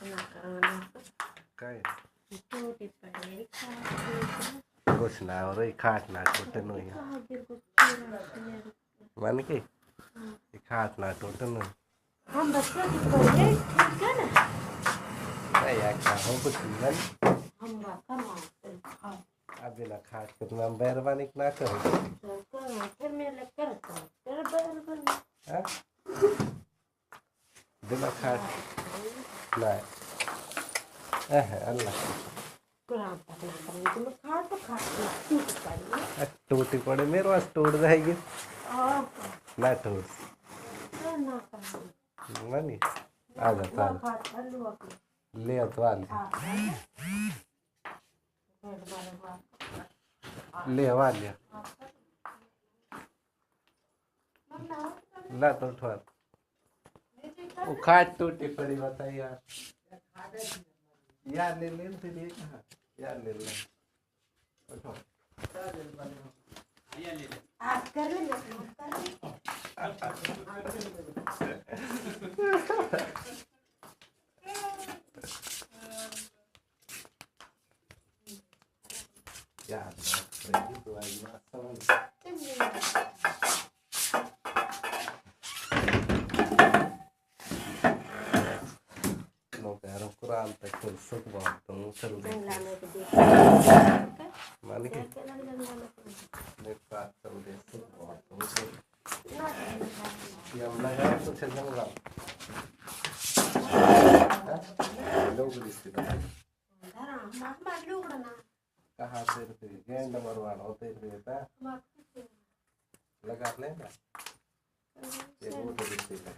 काय कुछ ना हो रही खाट ना टूटे नहीं मन की खाट ना टूटे नहीं हम बच्चों की पढ़े ठीक है ना नहीं यार खाओ कुछ नहीं हम रखा मारते हाँ अभी ना खाट कुछ मैं मेहरबानी ना करो फिर मैं लेकर तेरे बैल बन हाँ बिना खाट नहीं अल्लाह कुरान पढ़ना करेंगे तो मैं खाट तो खाट टूट पड़ी टूटी पड़े मेरे पास टूट जाएगी ना टूट ना करेंगे मनी आ जा ताल खाट कर लो ले ताल ले वाले ला तो उठवा वो खाट टूटी पड़ी बता यार यार ले ले तेरी कहाँ यार ले ले उठो आप कर ले यार ये तो आई ना समझ कुरान तक तो सुख बात तो चल रही मान के देख बात चल रही सुख बात तो चल ये हम लगा तो चल रहा लोग रिश्तेदार कहाँ से रुपये गेंद मरवाना होते रहता लगा लेना ये वो तो रिश्तेदार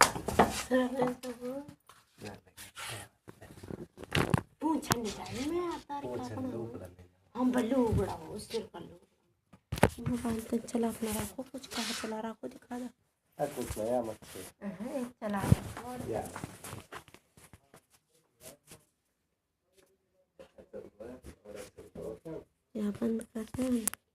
पूछने जाए मैं आता हम बल्लू बड़ा हो सिर कर लो मोबाइल तो चला अपना रखो कुछ कहाँ चला रखो दिखा दो कुछ नया मत से एक चला यार या बंद कर दे